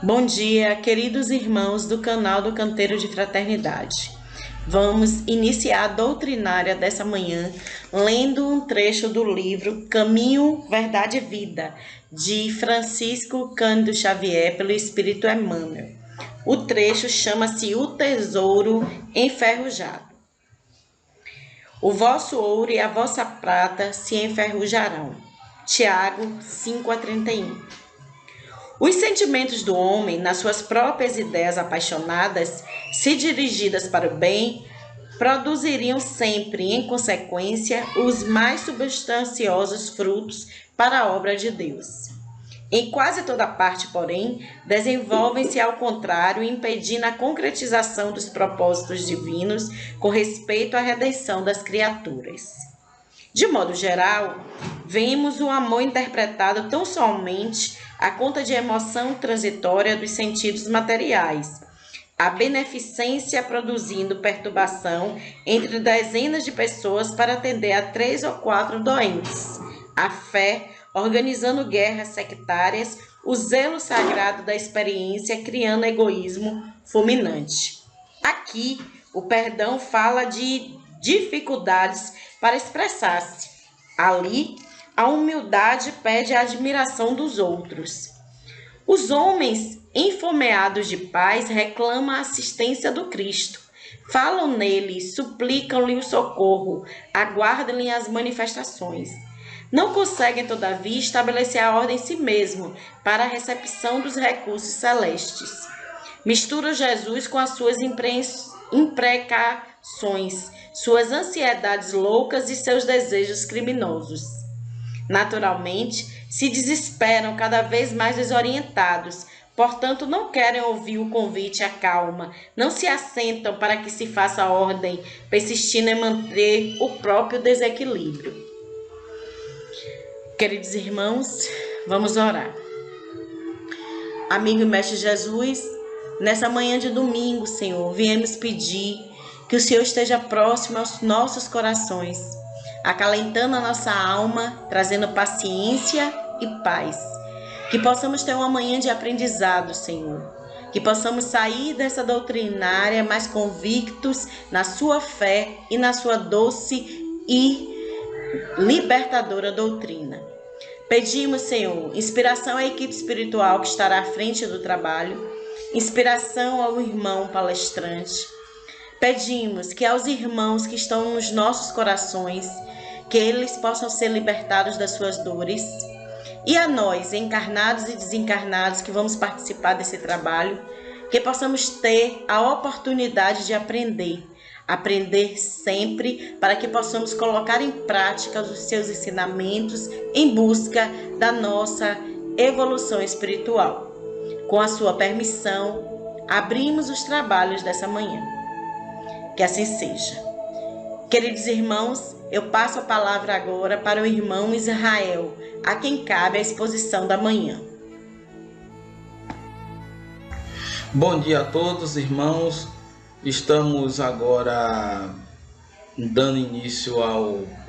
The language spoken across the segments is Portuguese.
Bom dia, queridos irmãos do canal do Canteiro de Fraternidade. Vamos iniciar a doutrinária dessa manhã lendo um trecho do livro Caminho, Verdade e Vida, de Francisco Cândido Xavier, pelo Espírito Emmanuel. O trecho chama-se O Tesouro Enferrujado. O vosso ouro e a vossa prata se enferrujarão. Tiago 5:31. Os sentimentos do homem, nas suas próprias ideias apaixonadas, se dirigidas para o bem, produziriam sempre, em consequência, os mais substanciosos frutos para a obra de Deus. Em quase toda parte, porém, desenvolvem-se ao contrário, impedindo a concretização dos propósitos divinos com respeito à redenção das criaturas. De modo geral, vemos o amor interpretado tão somente à conta de emoção transitória dos sentidos materiais, a beneficência produzindo perturbação entre dezenas de pessoas para atender a 3 ou 4 doentes, a fé organizando guerras sectárias, o zelo sagrado da experiência criando egoísmo fulminante. Aqui, o perdão fala de dificuldades para expressar-se. Ali, a humildade pede a admiração dos outros. Os homens enfomeados de paz reclamam a assistência do Cristo. Falam nele, suplicam-lhe o socorro, aguardam-lhe as manifestações. Não conseguem, todavia, estabelecer a ordem em si mesmo para a recepção dos recursos celestes. Misturam Jesus com as suas imprecações, suas ansiedades loucas e seus desejos criminosos. Naturalmente, se desesperam cada vez mais desorientados, portanto não querem ouvir o convite à calma, não se assentam para que se faça ordem, persistindo em manter o próprio desequilíbrio. Queridos irmãos, vamos orar. Amigo e mestre Jesus, nessa manhã de domingo, Senhor, viemos pedir que o Senhor esteja próximo aos nossos corações, acalentando a nossa alma, trazendo paciência e paz. Que possamos ter uma manhã de aprendizado, Senhor. Que possamos sair dessa doutrinária mais convictos na sua fé e na sua doce e libertadora doutrina. Pedimos, Senhor, inspiração à equipe espiritual que estará à frente do trabalho, inspiração ao irmão palestrante. Pedimos que aos irmãos que estão nos nossos corações, que eles possam ser libertados das suas dores. E a nós, encarnados e desencarnados, que vamos participar desse trabalho, que possamos ter a oportunidade de aprender sempre, para que possamos colocar em prática os seus ensinamentos em busca da nossa evolução espiritual. Com a sua permissão, abrimos os trabalhos dessa manhã. Que assim seja. Queridos irmãos, eu passo a palavra agora para o irmão Israel, a quem cabe a exposição da manhã. Bom dia a todos, irmãos. Estamos agora dando início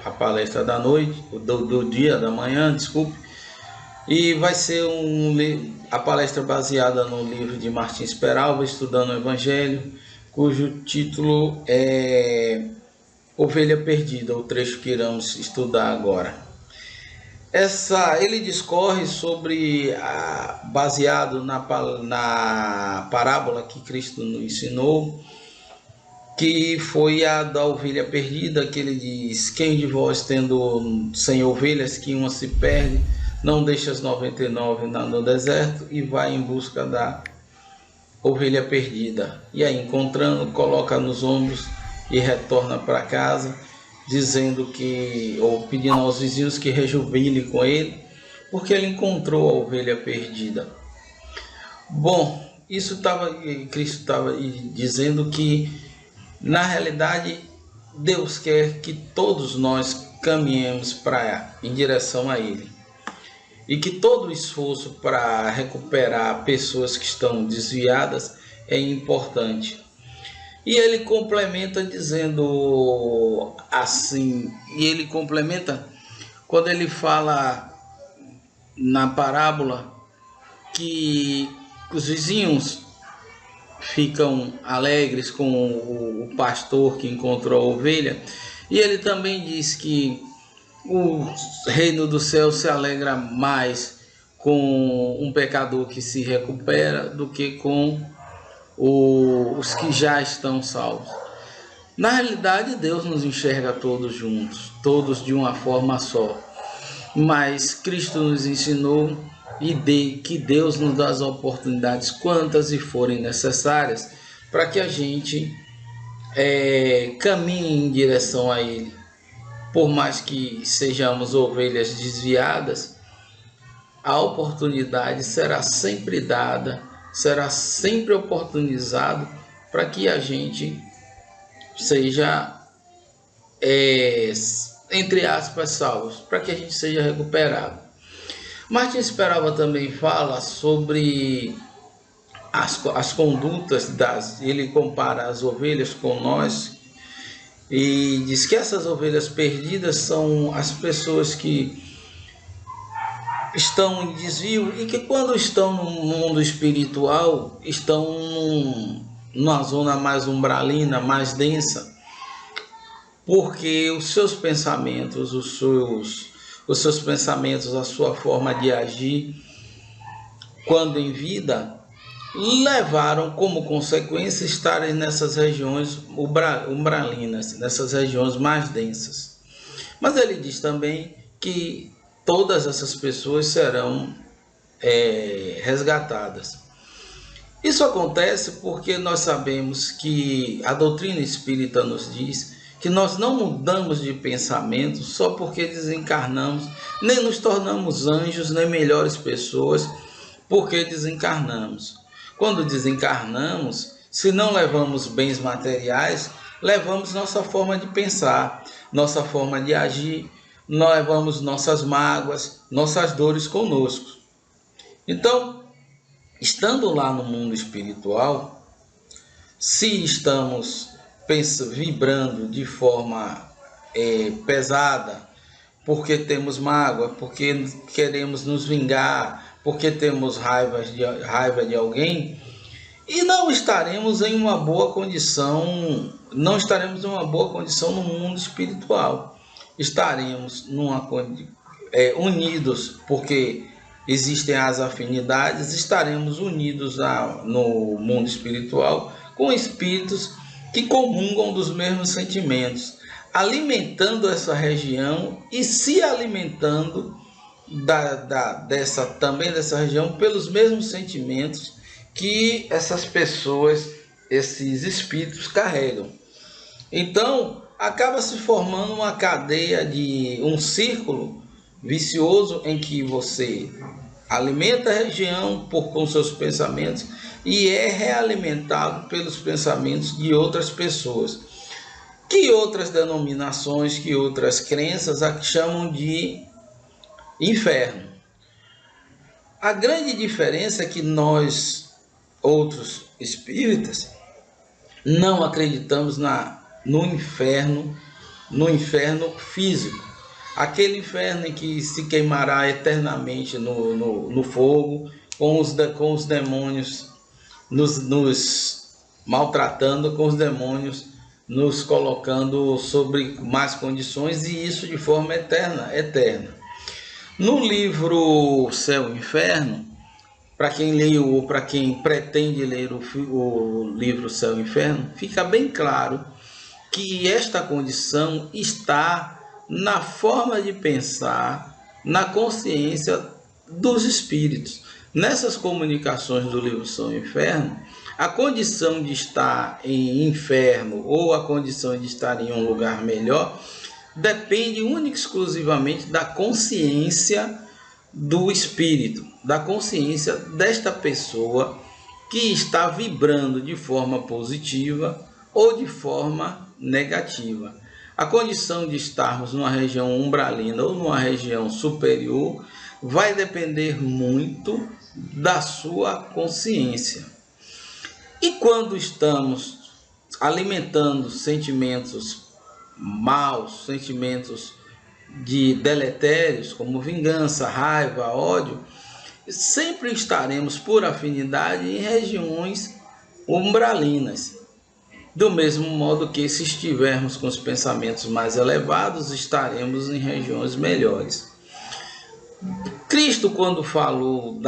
à palestra da noite, do dia, da manhã, desculpe. E vai ser a palestra baseada no livro de Martins Peralva, Estudando o Evangelho, cujo título é Ovelha Perdida, o trecho que iremos estudar agora. Ele discorre sobre, baseado na parábola que Cristo nos ensinou, que foi a da ovelha perdida, que ele diz: quem de vós, tendo 100 ovelhas, que uma se perde, não deixa as 99 no deserto e vai em busca da ovelha perdida. E aí, encontrando, coloca nos ombros e retorna para casa, dizendo ou pedindo aos vizinhos que rejubilem com porque ele encontrou a ovelha perdida. Bom, Cristo estava dizendo que, na realidade, Deus quer que todos nós caminhemos em direção a Ele. E que todo esforço para recuperar pessoas que estão desviadas é importante. E ele complementa dizendo assim, quando ele fala na parábola que os vizinhos ficam alegres com o pastor que encontrou a ovelha, e ele também diz que o reino do céu se alegra mais com um pecador que se recupera do que com os que já estão salvos. Na realidade, Deus nos enxerga todos juntos, todos de uma forma só. Mas Cristo nos ensinou que Deus nos dá as oportunidades quantas e forem necessárias para que a gente caminhe em direção a Ele. Por mais que sejamos ovelhas desviadas, a oportunidade será sempre dada, será sempre oportunizado para que a gente seja, entre aspas, salvos, para que a gente seja recuperado. Martin Esperalva também fala sobre as condutas ele compara as ovelhas com nós e diz que essas ovelhas perdidas são as pessoas que estão em desvio e que quando estão no mundo espiritual estão numa zona mais umbralina, mais densa, porque os seus pensamentos, a sua forma de agir quando em vida levaram como consequência estarem nessas regiões umbralinas, nessas regiões mais densas. Mas ele diz também que todas essas pessoas serão resgatadas. Isso acontece porque nós sabemos que a doutrina espírita nos diz que nós não mudamos de pensamento só porque desencarnamos, nem nos tornamos anjos, nem melhores pessoas porque desencarnamos. Quando desencarnamos, se não levamos bens materiais, levamos nossa forma de pensar, nossa forma de agir, nós levamos nossas mágoas, nossas dores conosco. Então, estando lá no mundo espiritual, se estamos vibrando de forma pesada, porque temos mágoa, porque queremos nos vingar, porque temos raiva de alguém, e não estaremos em uma boa condição, no mundo espiritual. Estaremos unidos, porque existem as afinidades, estaremos unidos no mundo espiritual com espíritos que comungam dos mesmos sentimentos, alimentando essa região e se alimentando dessa região pelos mesmos sentimentos que essas pessoas, esses espíritos carregam. Então, acaba se formando uma cadeia um círculo vicioso em que você alimenta a região com seus pensamentos e é realimentado pelos pensamentos de outras pessoas, que outras denominações, que outras crenças a chamam de inferno. A grande diferença é que nós, outros espíritas, não acreditamos no inferno físico, aquele inferno em que se queimará eternamente no fogo, com os demônios nos maltratando, com os demônios nos colocando sobre más condições, e isso de forma eterna. No livro Céu e Inferno, para quem leu ou para quem pretende ler o livro Céu e Inferno, fica bem claro que esta condição está na forma de pensar, na consciência dos espíritos. Nessas comunicações do livro Céu e Inferno, a condição de estar em inferno ou a condição de estar em um lugar melhor depende única e exclusivamente da consciência do espírito, da consciência desta pessoa que está vibrando de forma positiva ou de forma negativa. A condição de estarmos numa região umbralina ou numa região superior vai depender muito da sua consciência. E quando estamos alimentando sentimentos maus, sentimentos deletérios, como vingança, raiva, ódio, sempre estaremos por afinidade em regiões umbralinas. Do mesmo modo que, se estivermos com os pensamentos mais elevados, estaremos em regiões melhores. Cristo, quando falou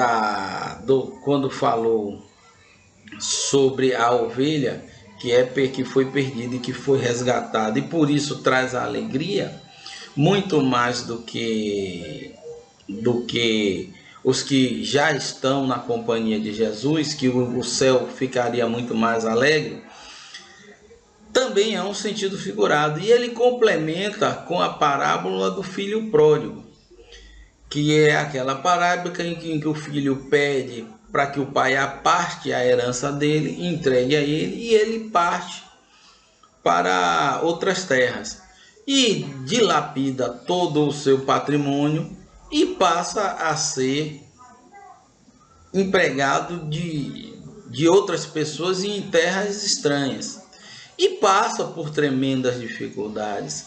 sobre a ovelha que foi perdida e que foi resgatada, e por isso traz a alegria, muito mais do que os que já estão na companhia de Jesus, que o céu ficaria muito mais alegre, também é um sentido figurado. E ele complementa com a parábola do filho pródigo, que é aquela parábola em que o filho pede para que o pai aparte a herança dele, entregue a ele, e ele parte para outras terras e dilapida todo o seu patrimônio e passa a ser empregado de outras pessoas em terras estranhas, e passa por tremendas dificuldades,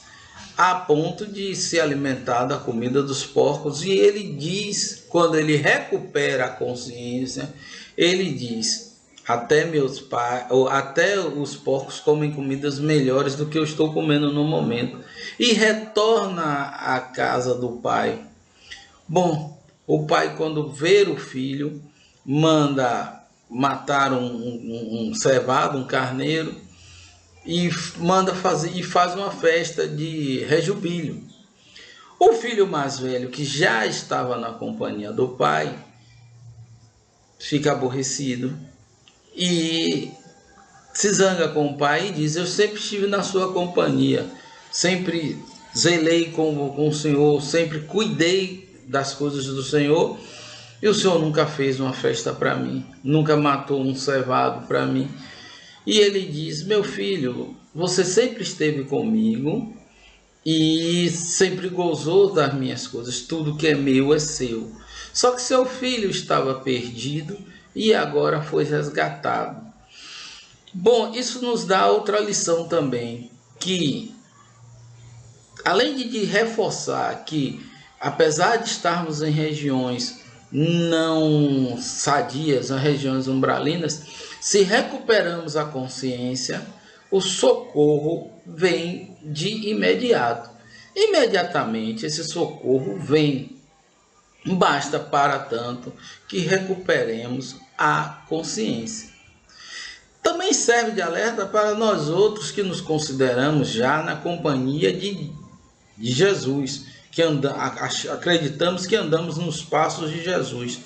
a ponto de se alimentar da comida dos porcos. E ele diz, quando ele recupera a consciência, ele diz: até os porcos comem comidas melhores do que eu estou comendo no momento. E retorna à casa do pai. Bom, o pai, quando vê o filho, manda matar um cevado, um carneiro, e faz uma festa de rejubílio. O filho mais velho, que já estava na companhia do pai, fica aborrecido e se zanga com o pai e diz: eu sempre estive na sua companhia, sempre zelei com o Senhor, sempre cuidei das coisas do Senhor, e o Senhor nunca fez uma festa para mim, nunca matou um cevado para mim. E ele diz: meu filho, você sempre esteve comigo e sempre gozou das minhas coisas, tudo que é meu é seu. Só que seu filho estava perdido e agora foi resgatado. Bom, isso nos dá outra lição também, que além de reforçar que, apesar de estarmos em regiões não sadias, em regiões umbralinas, se recuperamos a consciência, o socorro vem de imediato. Imediatamente esse socorro vem. Basta, para tanto, que recuperemos a consciência. Também serve de alerta para nós outros que nos consideramos já na companhia de Jesus, que acreditamos que andamos nos passos de Jesus,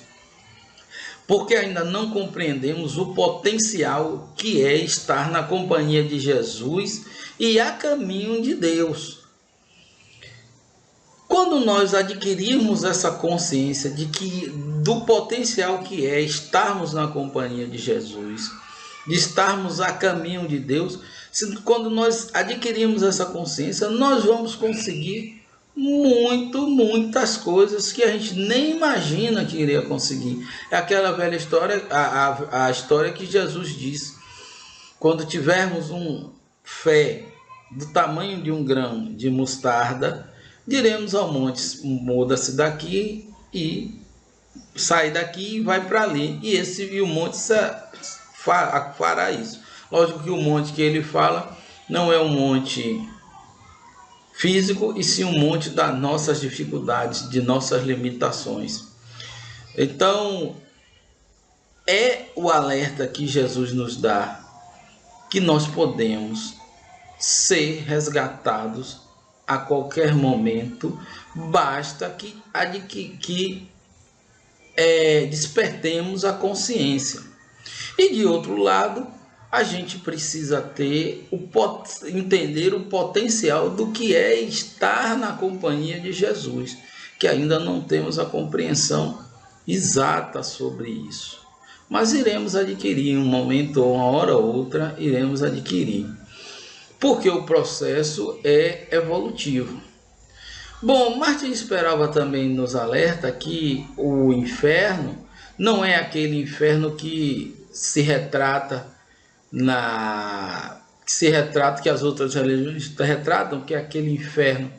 porque ainda não compreendemos o potencial que é estar na companhia de Jesus e a caminho de Deus. Quando nós adquirirmos essa consciência do potencial que é estarmos na companhia de Jesus, de estarmos a caminho de Deus, quando nós adquirirmos essa consciência, nós vamos conseguir muitas coisas que a gente nem imagina que iria conseguir. É aquela velha história, a história que Jesus diz: quando tivermos fé do tamanho de um grão de mostarda, diremos ao monte: muda-se daqui e sai daqui e vai para ali, e o monte fará isso. Lógico que o monte que ele fala não é um monte físico, e sim um monte das nossas dificuldades, de nossas limitações. Então, é o alerta que Jesus nos dá, que nós podemos ser resgatados a qualquer momento, basta que despertemos a consciência. E de outro lado, a gente precisa entender o potencial do que é estar na companhia de Jesus, que ainda não temos a compreensão exata sobre isso. Mas iremos adquirir, em um momento ou uma hora ou outra, iremos adquirir, porque o processo é evolutivo. Bom, Martin esperava também nos alerta que o inferno não é aquele inferno que se retrata que as outras religiões retratam, que é aquele inferno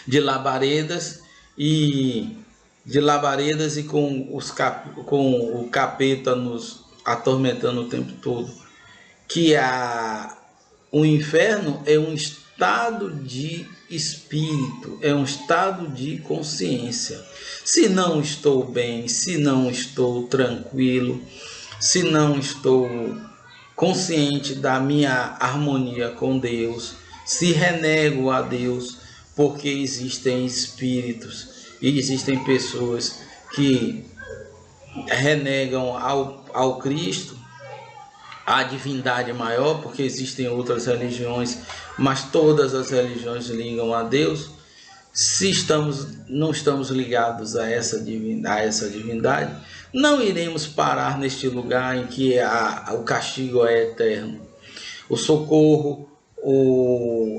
de labaredas e de labaredas e com o capeta nos atormentando o tempo todo. Que o inferno é um estado de espírito, é um estado de consciência. Se não estou bem, se não estou tranquilo, se não estou consciente da minha harmonia com Deus, se renego a Deus, porque existem espíritos e existem pessoas que renegam ao Cristo, à divindade maior, porque existem outras religiões, mas todas as religiões ligam a Deus. Se não estamos ligados a essa divindade, não iremos parar neste lugar em que o castigo é eterno. O socorro,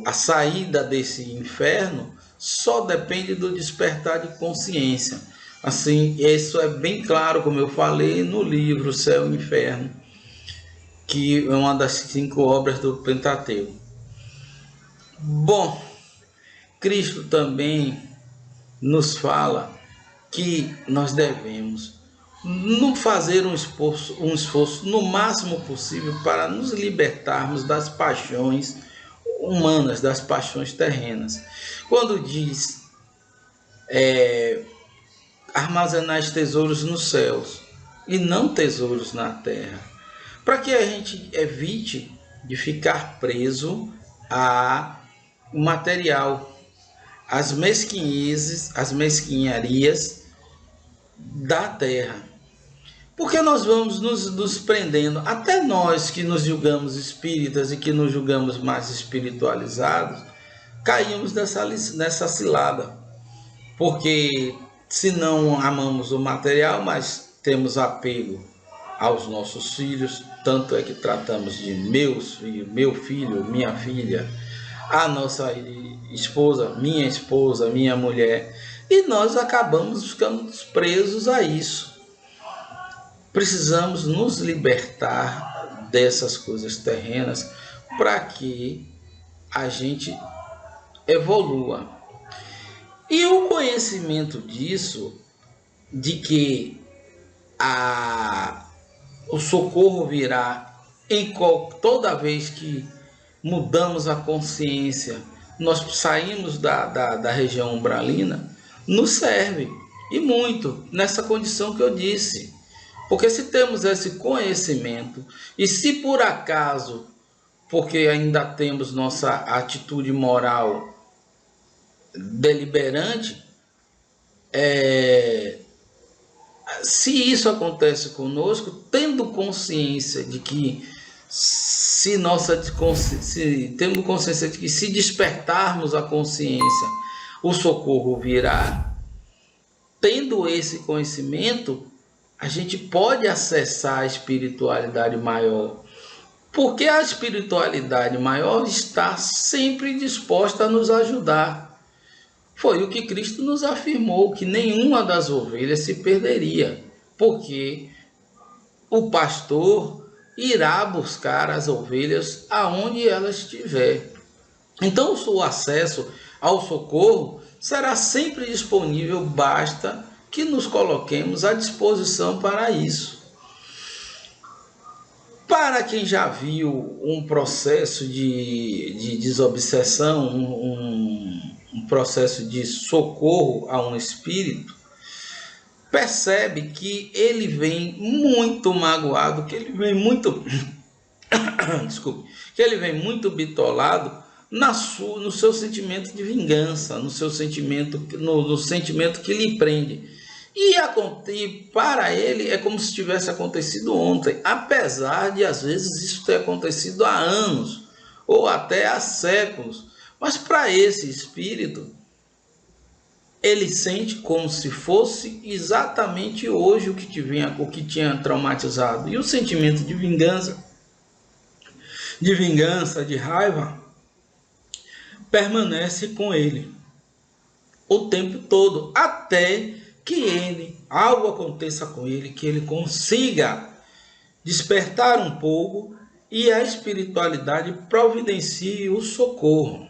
a saída desse inferno só depende do despertar de consciência. Assim, isso é bem claro, como eu falei no livro Céu e Inferno, que é uma das 5 obras do Pentateuco. Bom, Cristo também nos fala que nós devemos fazer um esforço no máximo possível para nos libertarmos das paixões humanas, das paixões terrenas. Quando diz armazenar tesouros nos céus e não tesouros na terra, para que a gente evite de ficar preso a material, as mesquinharias da terra. Porque nós vamos nos prendendo, até nós que nos julgamos espíritas e que nos julgamos mais espiritualizados, caímos nessa cilada. Porque se não amamos o material, mas temos apego aos nossos filhos, tanto é que tratamos de meu filho, minha filha, a nossa esposa, minha mulher, e nós acabamos ficando presos a isso. Precisamos nos libertar dessas coisas terrenas para que a gente evolua. E o conhecimento disso, de que o socorro virá toda vez que mudamos a consciência, nós saímos da região umbralina, nos serve, e muito, nessa condição que eu disse. Porque se temos esse conhecimento, e se por acaso, porque ainda temos nossa atitude moral deliberante, se isso acontece conosco, tendo consciência de que tendo consciência de que se despertarmos a consciência, o socorro virá, tendo esse conhecimento, a gente pode acessar a espiritualidade maior, porque a espiritualidade maior está sempre disposta a nos ajudar. Foi o que Cristo nos afirmou, que nenhuma das ovelhas se perderia, porque o pastor irá buscar as ovelhas aonde elas estiver. Então, o acesso ao socorro será sempre disponível, basta que nos coloquemos à disposição para isso. Para quem já viu um processo de desobsessão, um processo de socorro a um espírito, percebe que ele vem muito magoado, que ele vem muito que ele vem muito bitolado no seu sentimento de vingança, no sentimento que lhe prende. E para ele é como se tivesse acontecido ontem, apesar de às vezes isso ter acontecido há anos ou até há séculos. Mas para esse espírito, ele sente como se fosse exatamente hoje o que tinha traumatizado. E o sentimento de vingança, de raiva, permanece com ele o tempo todo, até que algo aconteça com ele, que ele consiga despertar um pouco e a espiritualidade providencie o socorro.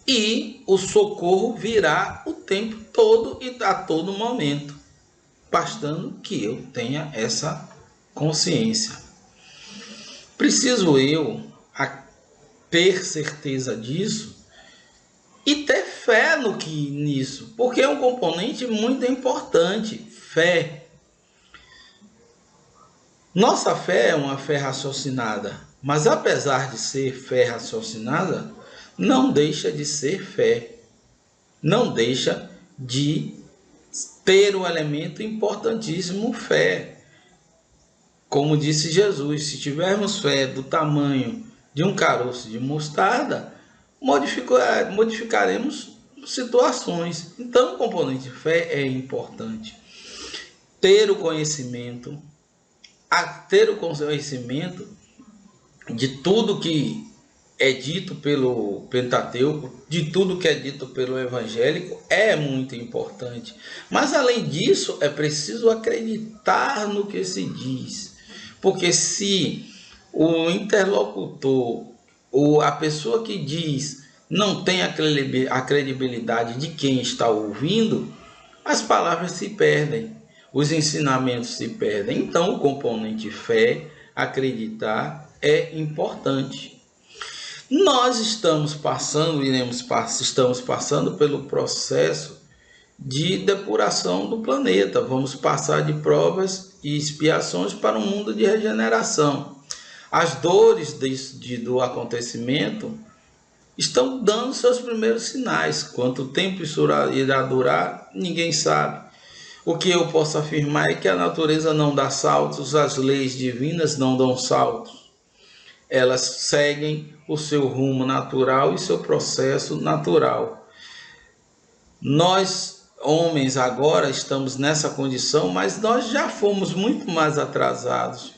E o socorro virá o tempo todo e a todo momento, bastando que eu tenha essa consciência. Preciso eu ter certeza disso e ter fé nisso, porque é um componente muito importante, fé. Nossa fé é uma fé raciocinada, mas apesar de ser fé raciocinada, não deixa de ser fé, não deixa de ter um elemento importantíssimo, fé. Como disse Jesus, se tivermos fé do tamanho de um caroço de mostarda, modificaremos situações. Então, o componente fé é importante. Ter o conhecimento de tudo que é dito pelo Pentateuco, de tudo que é dito pelo evangélico, é muito importante. Mas, além disso, é preciso acreditar no que se diz. Porque se o interlocutor ou a pessoa que diz não tem a credibilidade de quem está ouvindo, as palavras se perdem, os ensinamentos se perdem. Então, o componente fé, acreditar, é importante. Nós estamos passando pelo processo de depuração do planeta. Vamos passar de provas e expiações para um mundo de regeneração. As dores do acontecimento estão dando seus primeiros sinais. Quanto tempo isso irá durar, ninguém sabe. O que eu posso afirmar é que a natureza não dá saltos, as leis divinas não dão saltos. Elas seguem o seu rumo natural e seu processo natural. Nós, homens, agora estamos nessa condição, mas nós já fomos muito mais atrasados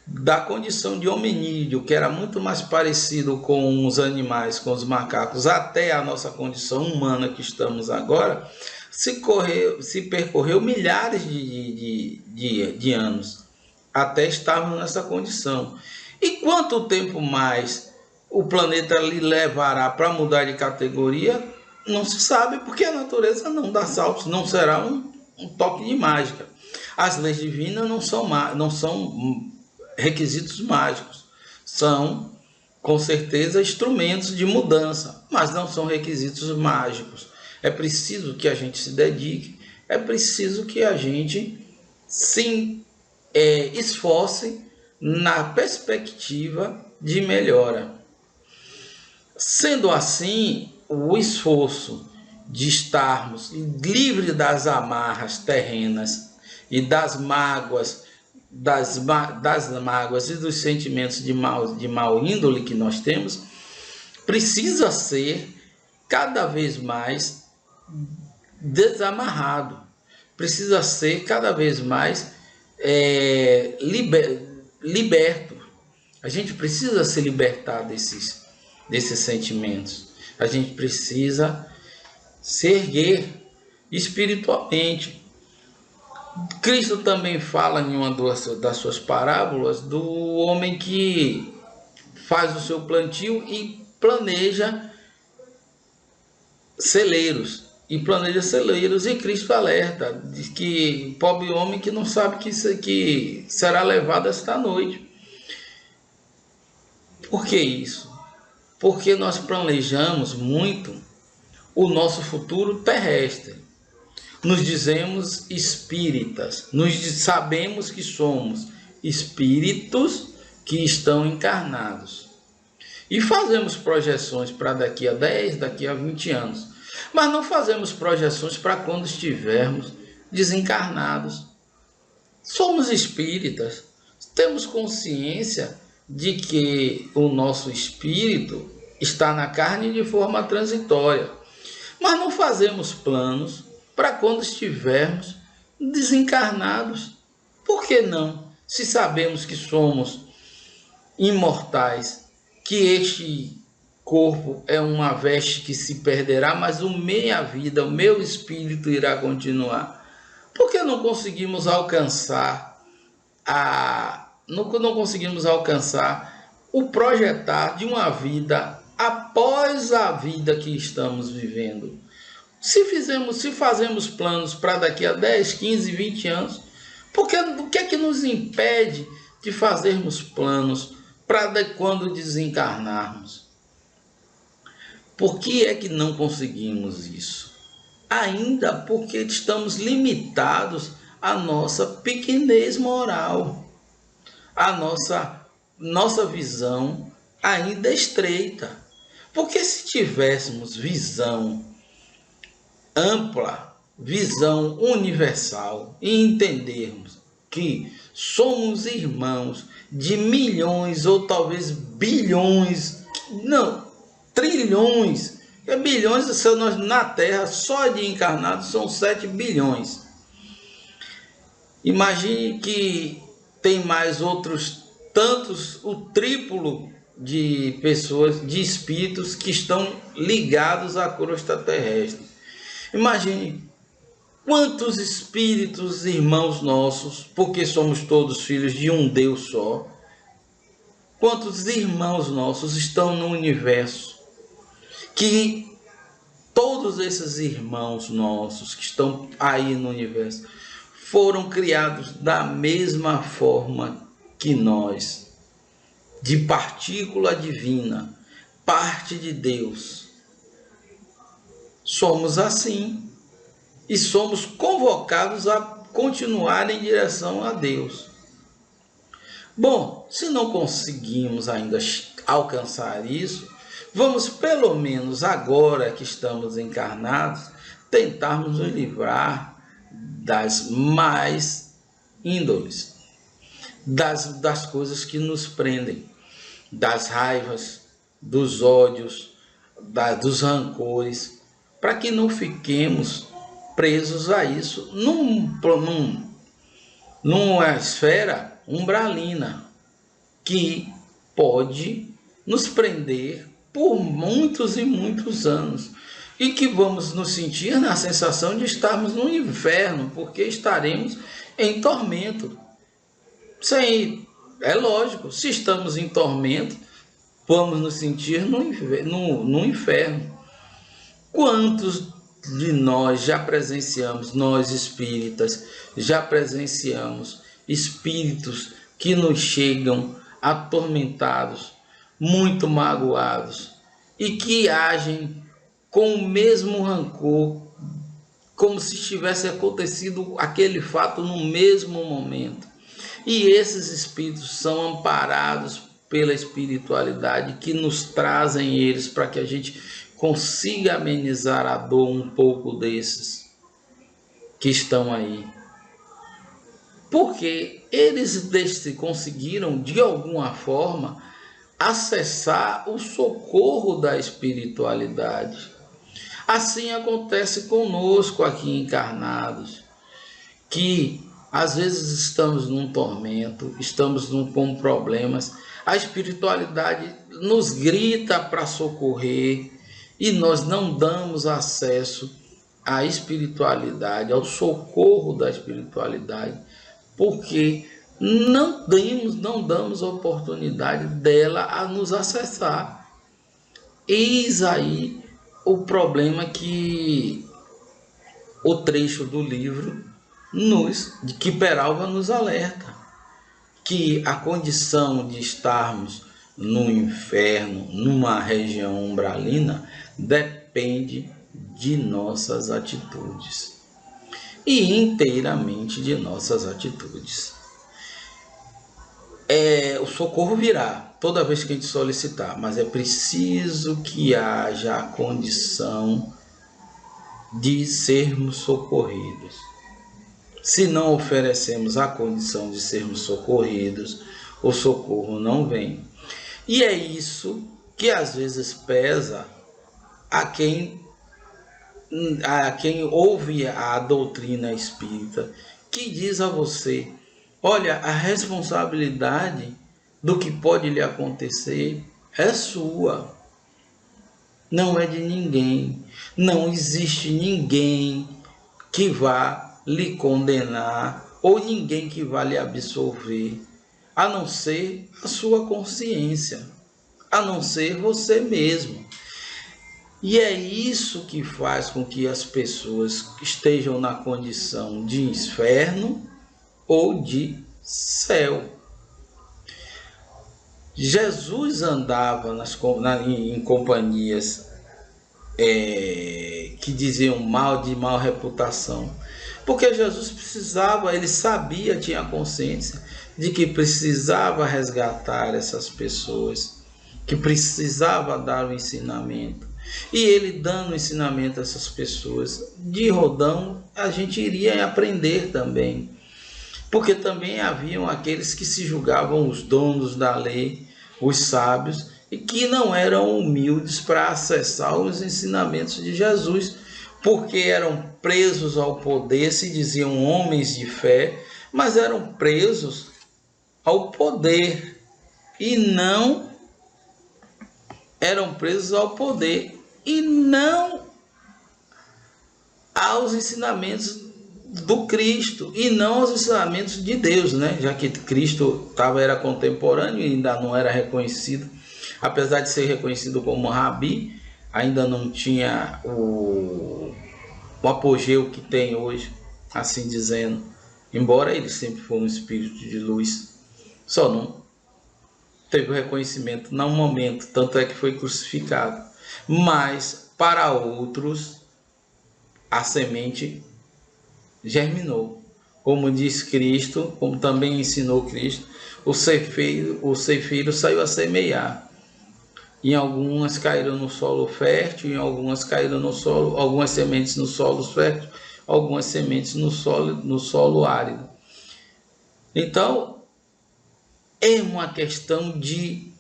da condição de hominídeo, que era muito mais parecido com os animais, com os macacos, até a nossa condição humana que estamos agora, se percorreu milhares de anos até estarmos nessa condição. E quanto tempo mais o planeta lhe levará para mudar de categoria, não se sabe, porque a natureza não dá saltos, não será um toque de mágica. As leis divinas não são requisitos mágicos, são com certeza instrumentos de mudança, mas não são requisitos mágicos. É preciso que a gente se dedique, é preciso que a gente se esforce na perspectiva de melhora. Sendo assim, o esforço de estarmos livres das amarras terrenas e das mágoas, e dos sentimentos de mau índole que nós temos, precisa ser cada vez mais desamarrado, precisa ser cada vez mais liberto. A gente precisa se libertar desses sentimentos. A gente precisa se erguer espiritualmente. Cristo também fala em uma das suas parábolas do homem que faz o seu plantio e planeja celeiros. E Cristo alerta de que pobre homem que não sabe que será levado esta noite. Por que isso? Porque nós planejamos muito o nosso futuro terrestre. Nos dizemos espíritas, sabemos que somos espíritos que estão encarnados. E fazemos projeções para daqui a 10, daqui a 20 anos. Mas não fazemos projeções para quando estivermos desencarnados. Somos espíritas, temos consciência de que o nosso espírito está na carne de forma transitória. Mas não fazemos planos para quando estivermos desencarnados. Por que não? Se sabemos que somos imortais, que este corpo é uma veste que se perderá, mas minha vida, o meu espírito irá continuar. Por que não conseguimos alcançar o projetar de uma vida após a vida que estamos vivendo? Se fazemos planos para daqui a 10, 15, 20 anos, o que é que nos impede de fazermos planos para quando desencarnarmos? Por que é que não conseguimos isso? Ainda porque estamos limitados à nossa pequenez moral, à nossa visão ainda estreita. Porque se tivéssemos visão ampla, visão universal, e entendermos que somos irmãos de milhões ou talvez bilhões, não, trilhões, bilhões, nós na Terra só de encarnados são 7 bilhões. Imagine que tem mais outros tantos, o triplo de pessoas, de espíritos que estão ligados à crosta terrestre. Imagine quantos espíritos, irmãos nossos, porque somos todos filhos de um Deus só, quantos irmãos nossos estão no universo, que todos esses irmãos nossos que estão aí no universo foram criados da mesma forma que nós, de partícula divina, parte de Deus. Somos assim e somos convocados a continuar em direção a Deus. Bom, se não conseguimos ainda alcançar isso, vamos pelo menos agora que estamos encarnados, tentarmos nos livrar das mais índoles, das coisas que nos prendem, das raivas, dos ódios, dos rancores, para que não fiquemos presos a isso numa esfera umbralina que pode nos prender por muitos e muitos anos e que vamos nos sentir na sensação de estarmos no inferno, porque estaremos em tormento. Sim, é lógico, se estamos em tormento, vamos nos sentir no inferno. Quantos de nós já presenciamos, nós espíritas, já presenciamos espíritos que nos chegam atormentados, muito magoados, e que agem com o mesmo rancor, como se tivesse acontecido aquele fato no mesmo momento. E esses espíritos são amparados pela espiritualidade que nos trazem eles para que a gente consiga amenizar a dor um pouco desses que estão aí. Porque eles conseguiram, de alguma forma, acessar o socorro da espiritualidade. Assim acontece conosco aqui encarnados, que às vezes estamos num tormento, estamos com problemas, a espiritualidade nos grita para socorrer e nós não damos acesso à espiritualidade, ao socorro da espiritualidade, porque não damos oportunidade dela a nos acessar. Eis aí o problema que o trecho do livro de que Peralva nos alerta, que a condição de estarmos no inferno, numa região umbralina, depende de nossas atitudes e inteiramente de nossas atitudes. O socorro virá toda vez que a gente solicitar, mas é preciso que haja a condição de sermos socorridos. Se não oferecemos a condição de sermos socorridos, o socorro não vem. E é isso que às vezes pesa a quem ouve a doutrina espírita, que diz a você: olha, a responsabilidade do que pode lhe acontecer é sua, não é de ninguém. Não existe ninguém que vá lhe condenar ou ninguém que vá lhe absolver, a não ser a sua consciência, a não ser você mesmo. E é isso que faz com que as pessoas estejam na condição de inferno ou de céu. Jesus andava em companhias que diziam mal, de má reputação, porque Jesus precisava, ele sabia, tinha consciência de que precisava resgatar essas pessoas, que precisava dar o ensinamento. E ele dando ensinamento a essas pessoas, de rodão, a gente iria aprender também. Porque também haviam aqueles que se julgavam os donos da lei, os sábios, e que não eram humildes para acessar os ensinamentos de Jesus, porque eram presos ao poder, se diziam homens de fé, mas eram presos ao poder e não aos ensinamentos do Cristo e não aos ensinamentos de Deus, né? Já que Cristo era contemporâneo e ainda não era reconhecido, apesar de ser reconhecido como rabi, ainda não tinha o apogeu que tem hoje, assim dizendo, embora ele sempre foi um espírito de luz, só não teve o reconhecimento no momento, tanto é que foi crucificado. Mas para outros a semente germinou, como diz Cristo, como também ensinou Cristo, o ceifeiro saiu a semear. Em algumas caíram no solo fértil, em algumas caíram no solo, algumas sementes no solo fértil, algumas sementes no solo árido. Então, é uma questão de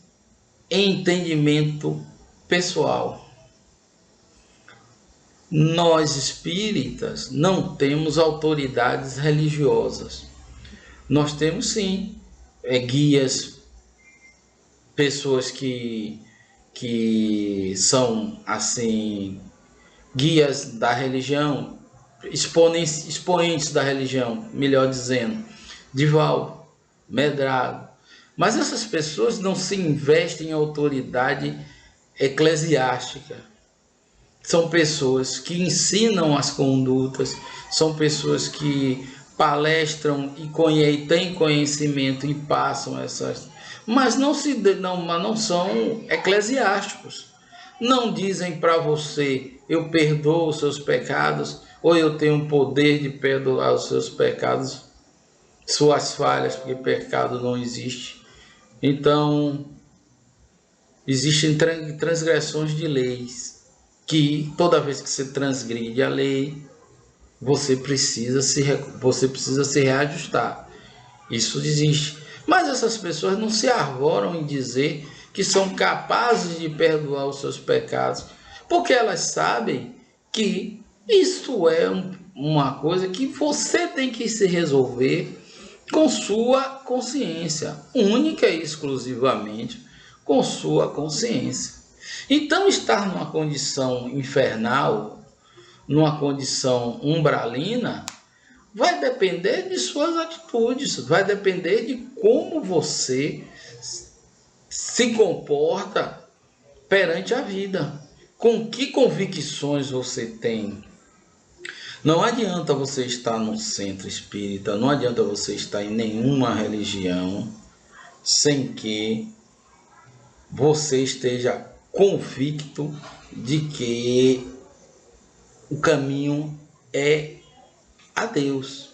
entendimento pessoal. Nós espíritas não temos autoridades religiosas. Nós temos sim guias, pessoas que são assim guias da religião, expoentes da religião, melhor dizendo, Divaldo, Medrado. Mas essas pessoas não se investem em autoridade eclesiástica. São pessoas que ensinam as condutas, são pessoas que palestram e têm conhecimento e passam essas, mas não são eclesiásticos. Não dizem para você, eu perdoo os seus pecados, ou eu tenho o poder de perdoar os seus pecados, suas falhas, porque pecado não existe. Então, existem transgressões de leis, que toda vez que você transgride a lei, você precisa se reajustar. Isso existe. Mas essas pessoas não se arvoram em dizer que são capazes de perdoar os seus pecados, porque elas sabem que isso é uma coisa que você tem que se resolver com sua consciência, única e exclusivamente com sua consciência. Então, estar numa condição infernal, numa condição umbralina, vai depender de suas atitudes, vai depender de como você se comporta perante a vida, com que convicções você tem. Não adianta você estar no centro espírita, não adianta você estar em nenhuma religião sem que você esteja convicto de que o caminho é a Deus.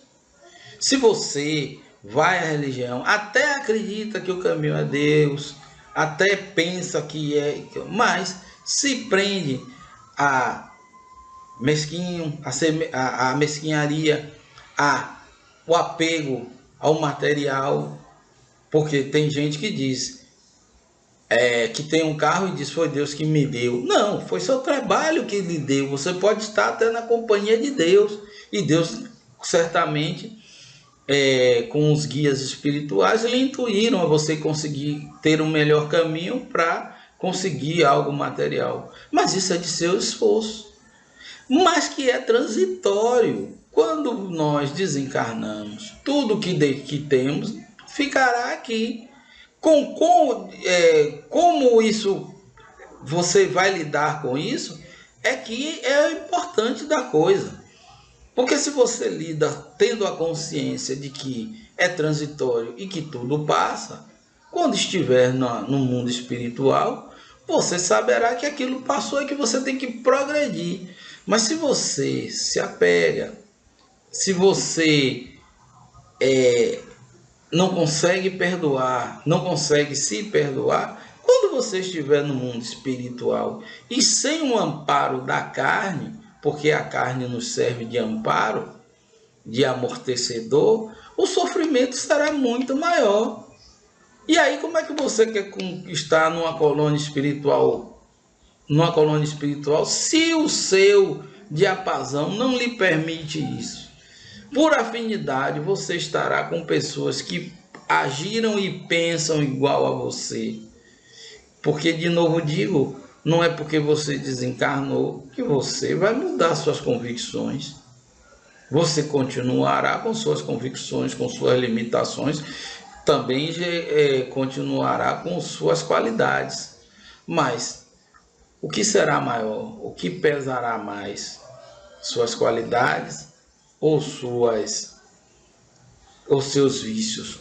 Se você vai à religião, até acredita que o caminho é Deus, até pensa que é, mas se prende a mesquinho, a mesquinharia, o apego ao material, porque tem gente que diz que tem um carro e diz foi Deus que me deu. Não, foi seu trabalho que lhe deu. Você pode estar até na companhia de Deus, e Deus certamente com os guias espirituais lhe intuíram a você conseguir ter um melhor caminho para conseguir algo material, mas isso é de seu esforço, mas que é transitório. Quando nós desencarnamos, tudo que temos ficará aqui. Como isso você vai lidar com isso é que é importante da coisa. Porque se você lida tendo a consciência de que é transitório e que tudo passa, quando estiver no mundo espiritual, você saberá que aquilo passou e que você tem que progredir. Mas se você se apega, se você não consegue perdoar, não consegue se perdoar, quando você estiver no mundo espiritual e sem o amparo da carne, porque a carne nos serve de amparo, de amortecedor, o sofrimento será muito maior. E aí, como é que você quer conquistar numa colônia espiritual, se o seu diapasão não lhe permite isso? Por afinidade, você estará com pessoas que agiram e pensam igual a você. Porque, de novo digo, não é porque você desencarnou que você vai mudar suas convicções. Você continuará com suas convicções, com suas limitações, também continuará com suas qualidades. Mas o que será maior? O que pesará mais? Suas qualidades ou seus vícios?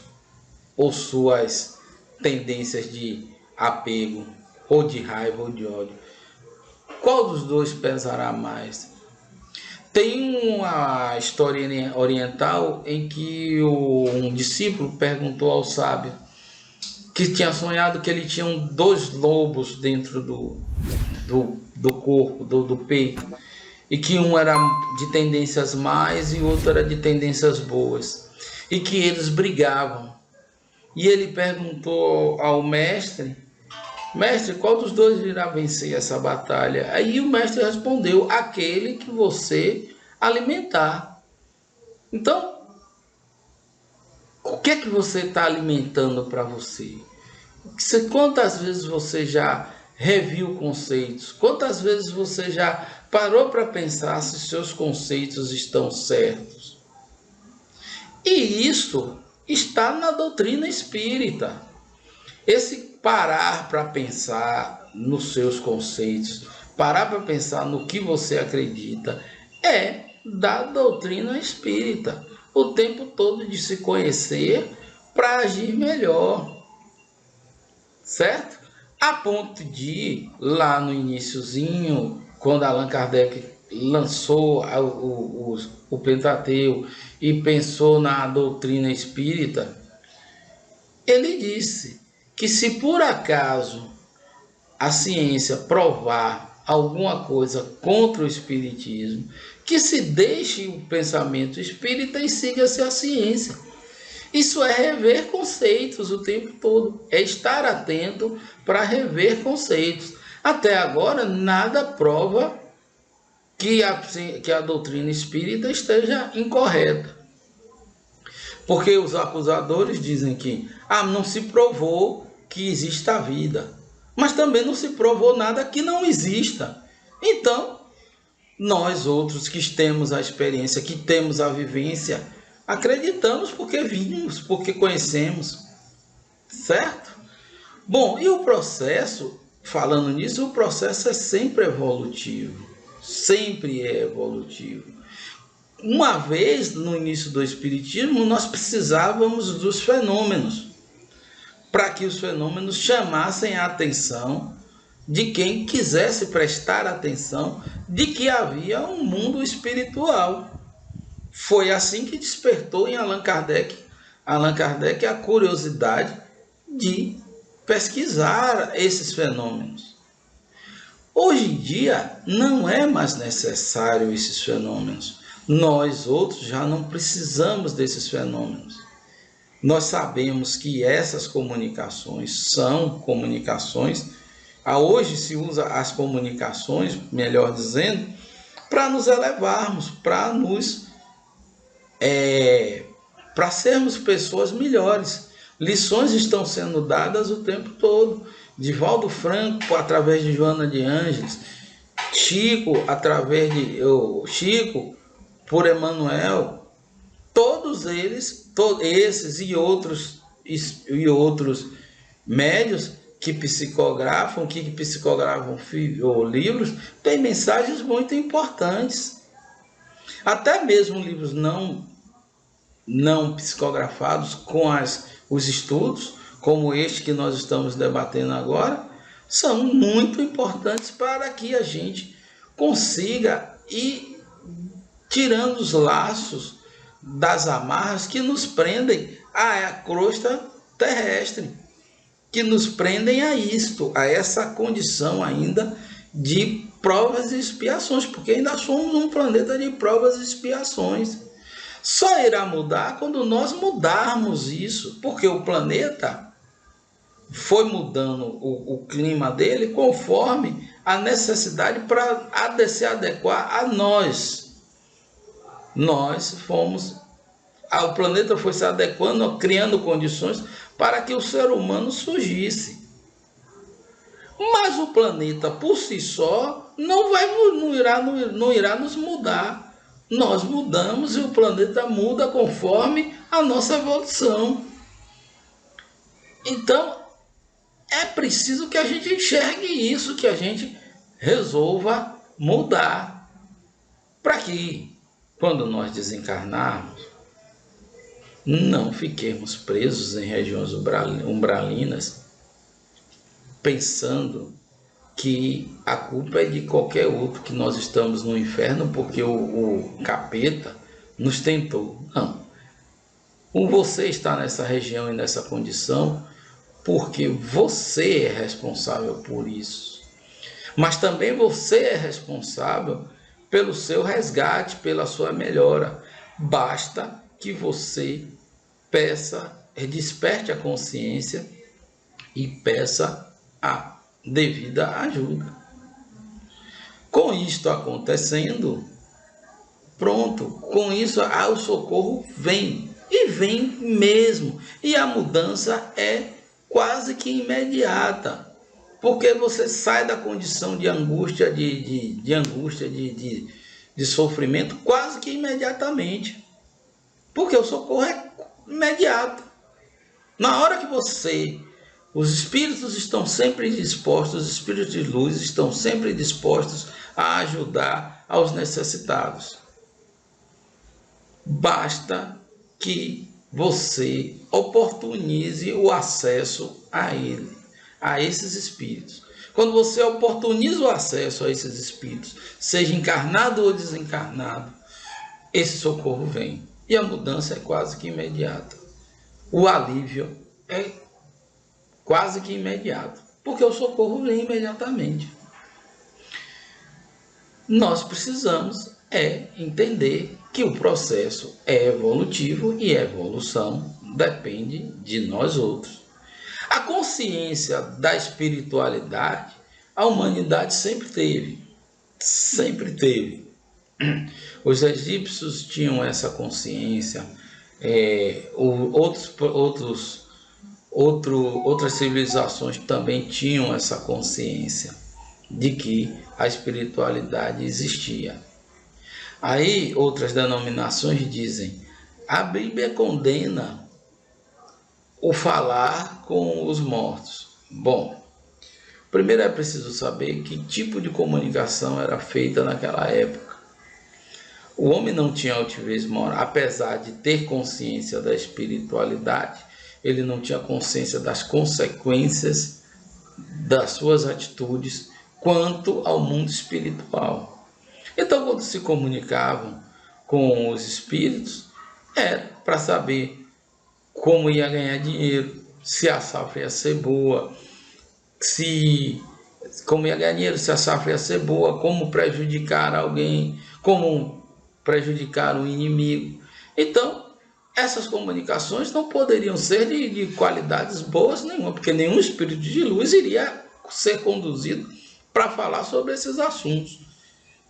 Ou suas tendências de apego, ou de raiva, ou de ódio? Qual dos dois pesará mais? Tem uma história oriental em que um discípulo perguntou ao sábio que tinha sonhado que ele tinha 2 lobos dentro do corpo, do peito, e que um era de tendências más e o outro era de tendências boas, e que eles brigavam. E ele perguntou ao mestre: mestre, qual dos dois irá vencer essa batalha? Aí o mestre respondeu: aquele que você alimentar. Então, o que é que você está alimentando para você? Quantas vezes você já reviu conceitos? Quantas vezes você já parou para pensar se seus conceitos estão certos? E isso está na doutrina espírita. Esse parar para pensar nos seus conceitos, parar para pensar no que você acredita, é da doutrina espírita. O tempo todo de se conhecer para agir melhor. Certo? A ponto de, lá no iniciozinho, quando Allan Kardec lançou o Pentateuco e pensou na doutrina espírita, ele disse que se por acaso a ciência provar alguma coisa contra o espiritismo, que se deixe o pensamento espírita e siga-se a ciência. Isso é rever conceitos o tempo todo, é estar atento para rever conceitos. Até agora, nada prova que a doutrina espírita esteja incorreta. Porque os acusadores dizem que não se provou que exista a vida, mas também não se provou nada que não exista. Então, nós outros que temos a experiência, que temos a vivência, acreditamos porque vimos, porque conhecemos, certo? Bom, e o processo, falando nisso, o processo é sempre evolutivo, sempre é evolutivo. Uma vez, no início do Espiritismo, nós precisávamos dos fenômenos, para que os fenômenos chamassem a atenção de quem quisesse prestar atenção de que havia um mundo espiritual. Foi assim que despertou em Allan Kardec a curiosidade de pesquisar esses fenômenos. Hoje em dia não é mais necessário esses fenômenos. Nós outros já não precisamos desses fenômenos. Nós sabemos que essas comunicações são comunicações. Hoje se usa as comunicações, melhor dizendo, para nos elevarmos, para sermos pessoas melhores. Lições estão sendo dadas o tempo todo. Divaldo Franco, através de Joana de Ângeles, Chico, através de Chico, por Emmanuel, todos eles, esses e outros médios que psicografam, ou livros, tem mensagens muito importantes. Até mesmo livros não psicografados com os estudos, como este que nós estamos debatendo agora, são muito importantes para que a gente consiga ir tirando os laços das amarras que nos prendem à crosta terrestre, que nos prendem a isto, a essa condição ainda de provas e expiações, porque ainda somos um planeta de provas e expiações. Só irá mudar quando nós mudarmos isso, porque o planeta foi mudando o clima dele conforme a necessidade para se adequar a nós. O planeta foi se adequando, criando condições para que o ser humano surgisse. Mas o planeta por si só não irá nos mudar. Nós mudamos e o planeta muda conforme a nossa evolução. Então, é preciso que a gente enxergue isso, que a gente resolva mudar, para que, quando nós desencarnarmos, não fiquemos presos em regiões umbralinas, pensando que a culpa é de qualquer outro, que nós estamos no inferno porque o capeta nos tentou. Não. Você está nessa região e nessa condição porque você é responsável por isso. Mas também você é responsável pelo seu resgate, pela sua melhora. Basta que você desperte a consciência e peça a devida ajuda. Com isto acontecendo, pronto, com isso o socorro vem, e vem mesmo, e a mudança é quase que imediata, porque você sai da condição de angústia, de sofrimento quase que imediatamente, porque o socorro é imediato. Na hora que os espíritos estão sempre dispostos, os espíritos de luz estão sempre dispostos a ajudar aos necessitados. Basta que você oportunize o acesso a esses espíritos. Quando você oportuniza o acesso a esses espíritos, seja encarnado ou desencarnado, esse socorro vem. E a mudança é quase que imediata. O alívio é quase que imediato, porque o socorro vem imediatamente. Nós precisamos entender que o processo é evolutivo e a evolução depende de nós outros. A consciência da espiritualidade, a humanidade sempre teve. Sempre teve. Os egípcios tinham essa consciência, outras civilizações também tinham essa consciência de que a espiritualidade existia. Aí outras denominações dizem: a Bíblia condena o falar com os mortos. Bom, primeiro é preciso saber que tipo de comunicação era feita naquela época. O homem não tinha altivez moral, apesar de ter consciência da espiritualidade, ele não tinha consciência das consequências das suas atitudes quanto ao mundo espiritual. Então, quando se comunicavam com os espíritos, era para saber como ia ganhar dinheiro, se a safra ia ser boa, como ia ganhar dinheiro, se a safra ia ser boa, como prejudicar alguém, como prejudicar um inimigo. Então, essas comunicações não poderiam ser de qualidades boas nenhuma, porque nenhum espírito de luz iria ser conduzido para falar sobre esses assuntos.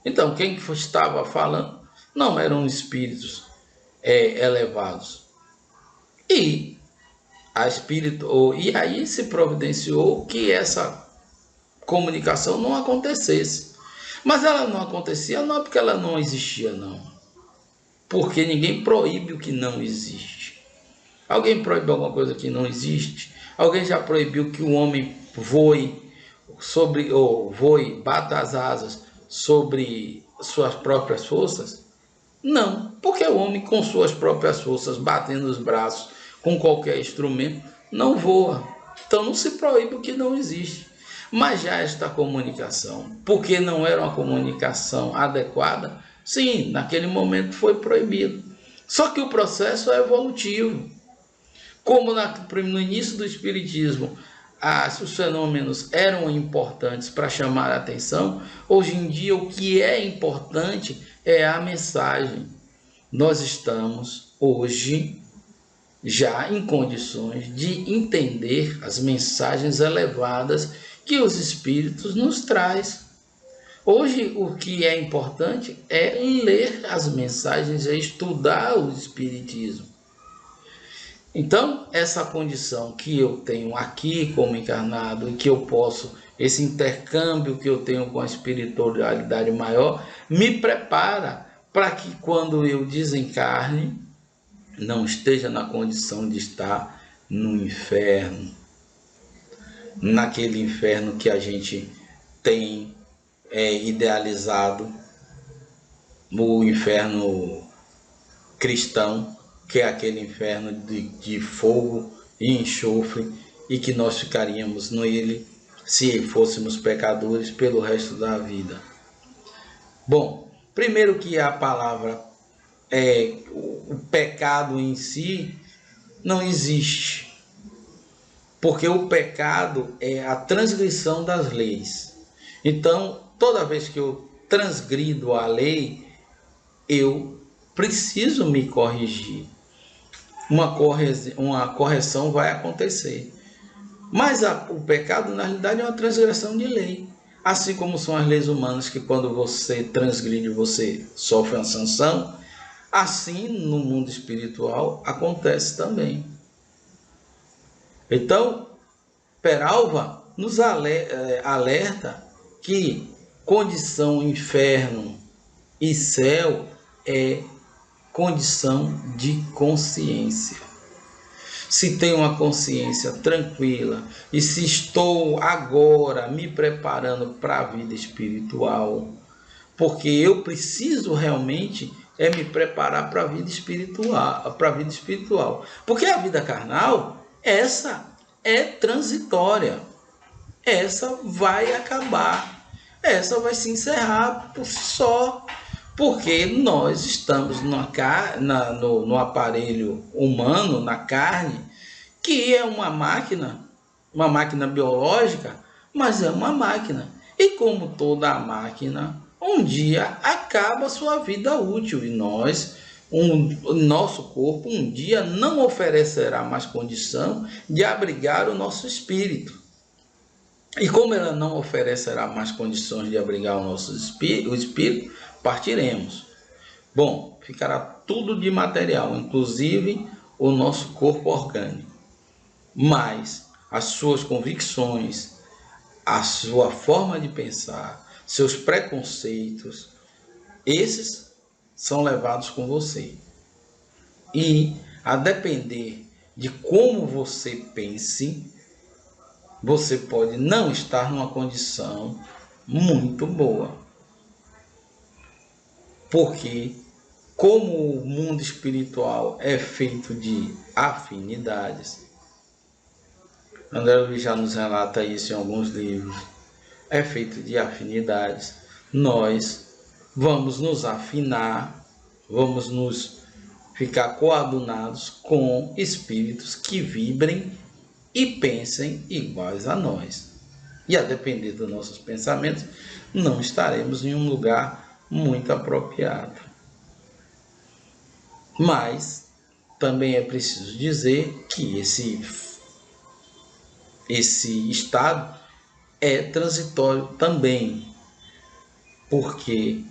Então, quem estava falando não eram espíritos elevados. E aí se providenciou que essa comunicação não acontecesse. Mas ela não acontecia não é porque ela não existia, não. Porque ninguém proíbe o que não existe. Alguém proíbe alguma coisa que não existe? Alguém já proibiu que o homem voe bata as asas sobre suas próprias forças? Não, porque o homem com suas próprias forças, batendo os braços com qualquer instrumento, não voa. Então não se proíbe o que não existe. Mas já esta comunicação, porque não era uma comunicação adequada, sim, naquele momento foi proibido. Só que o processo é evolutivo. Como no início do Espiritismo, os fenômenos eram importantes para chamar a atenção, hoje em dia o que é importante é a mensagem. Nós estamos hoje já em condições de entender as mensagens elevadas que os espíritos nos trazem. Hoje o que é importante é ler as mensagens, é estudar o espiritismo. Então, essa condição que eu tenho aqui como encarnado e que eu posso, esse intercâmbio que eu tenho com a espiritualidade maior, me prepara para que quando eu desencarne, não esteja na condição de estar no inferno, naquele inferno que a gente tem idealizado, no inferno cristão, que é aquele inferno de fogo e enxofre, e que nós ficaríamos nele se fôssemos pecadores pelo resto da vida. Bom, primeiro que a palavra o pecado em si não existe, porque o pecado é a transgressão das leis. Então, toda vez que eu transgrido a lei, eu preciso me corrigir. Uma correção vai acontecer. Mas o pecado, na realidade, é uma transgressão de lei. Assim como são as leis humanas, que quando você transgride, você sofre uma sanção. Assim, no mundo espiritual, acontece também. Então, Peralva nos alerta que condição inferno e céu é condição de consciência. Se tenho uma consciência tranquila e se estou agora me preparando para a vida espiritual, porque eu preciso realmente me preparar para a vida espiritual, porque a vida carnal, essa é transitória, essa vai acabar, essa vai se encerrar por si só, porque nós estamos no aparelho humano, na carne, que é uma máquina biológica, mas é uma máquina. E como toda máquina, um dia acaba sua vida útil e nosso corpo um dia não oferecerá mais condição de abrigar o nosso espírito. E como ela não oferecerá mais condições de abrigar o espírito, partiremos. Bom, ficará tudo de material, inclusive o nosso corpo orgânico. Mas as suas convicções, a sua forma de pensar, seus preconceitos, esses são levados com você. E a depender de como você pense, você pode não estar numa condição muito boa. Porque como o mundo espiritual é feito de afinidades, André Luiz já nos relata isso em alguns livros, é feito de afinidades, nós vamos nos afinar, vamos nos ficar coadunados com espíritos que vibrem e pensem iguais a nós. E a depender dos nossos pensamentos, não estaremos em um lugar muito apropriado. Mas também é preciso dizer que esse estado é transitório também, porque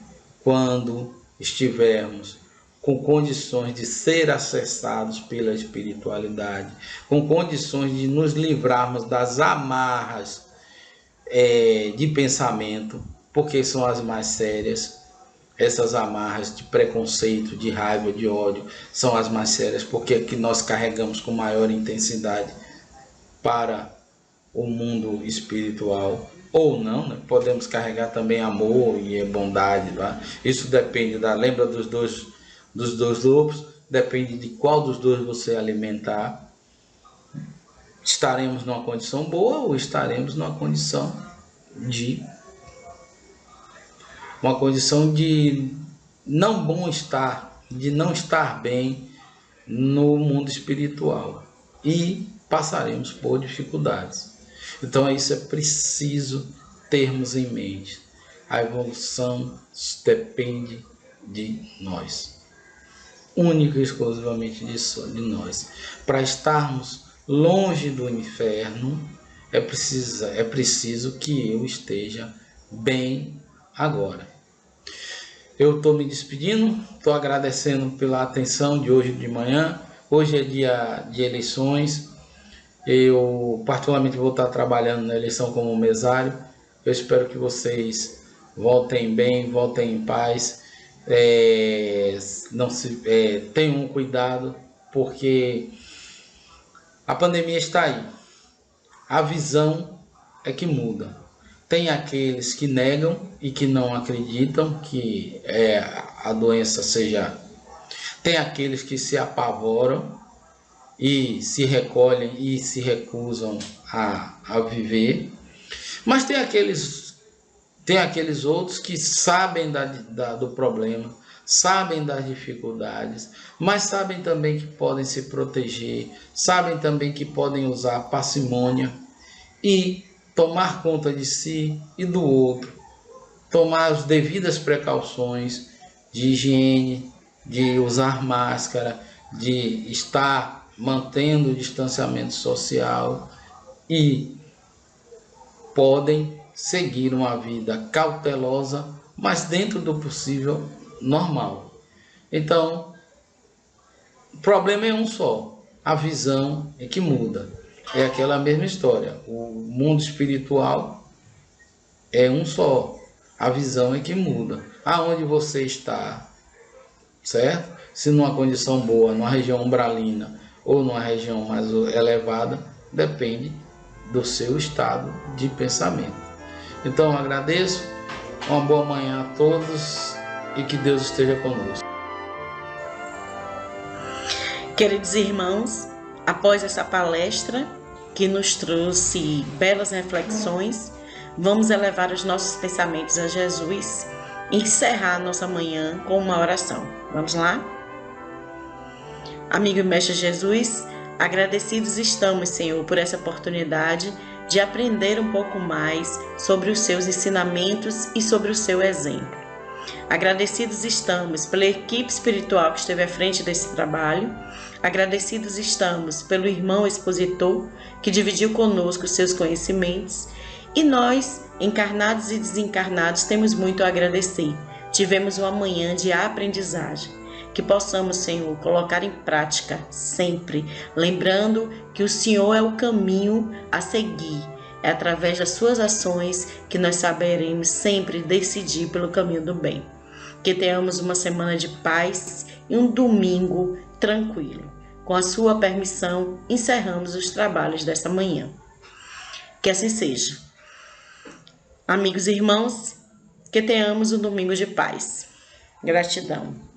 quando estivermos com condições de ser acessados pela espiritualidade, com condições de nos livrarmos das amarras de pensamento, porque são as mais sérias, essas amarras de preconceito, de raiva, de ódio, são as mais sérias, porque é que nós carregamos com maior intensidade para o mundo espiritual ou não, né? Podemos carregar também amor e bondade, tá? Isso depende lembra dos dois lobos, depende de qual dos dois você alimentar. Estaremos numa condição boa ou estaremos numa condição de não bom estar, de não estar bem no mundo espiritual, e passaremos por dificuldades. Então isso é preciso termos em mente. A evolução depende de nós, única e exclusivamente de nós. Para estarmos longe do inferno, é preciso que eu esteja bem agora. Eu estou me despedindo, estou agradecendo pela atenção de hoje de manhã. Hoje é dia de eleições. Eu particularmente vou estar trabalhando na eleição como mesário. Eu espero que vocês voltem bem, voltem em paz. Tenham cuidado, porque a pandemia está aí. A visão é que muda. Tem aqueles que negam e que não acreditam que a doença seja... Tem aqueles que se apavoram e se recolhem e se recusam a viver. Mas tem aqueles outros que sabem do problema, sabem das dificuldades, mas sabem também que podem se proteger, sabem também que podem usar parcimônia e tomar conta de si e do outro, tomar as devidas precauções de higiene, de usar máscara, de estar mantendo o distanciamento social, e podem seguir uma vida cautelosa, mas dentro do possível normal. Então, o problema é um só, a visão é que muda. É aquela mesma história, o mundo espiritual é um só, a visão é que muda. Aonde você está, certo? Se numa condição boa, numa região umbralina ou numa região mais elevada, depende do seu estado de pensamento. Então eu agradeço, uma boa manhã a todos e que Deus esteja conosco. Queridos irmãos, após essa palestra que nos trouxe belas reflexões, vamos elevar os nossos pensamentos a Jesus e encerrar nossa manhã com uma oração. Vamos lá? Amigo e mestre Jesus, agradecidos estamos, Senhor, por essa oportunidade de aprender um pouco mais sobre os seus ensinamentos e sobre o seu exemplo. Agradecidos estamos pela equipe espiritual que esteve à frente desse trabalho. Agradecidos estamos pelo irmão expositor que dividiu conosco os seus conhecimentos. E nós, encarnados e desencarnados, temos muito a agradecer. Tivemos uma manhã de aprendizagem. Que possamos, Senhor, colocar em prática sempre, lembrando que o Senhor é o caminho a seguir. É através das suas ações que nós saberemos sempre decidir pelo caminho do bem. Que tenhamos uma semana de paz e um domingo tranquilo. Com a sua permissão, encerramos os trabalhos dessa manhã. Que assim seja. Amigos e irmãos, que tenhamos um domingo de paz. Gratidão.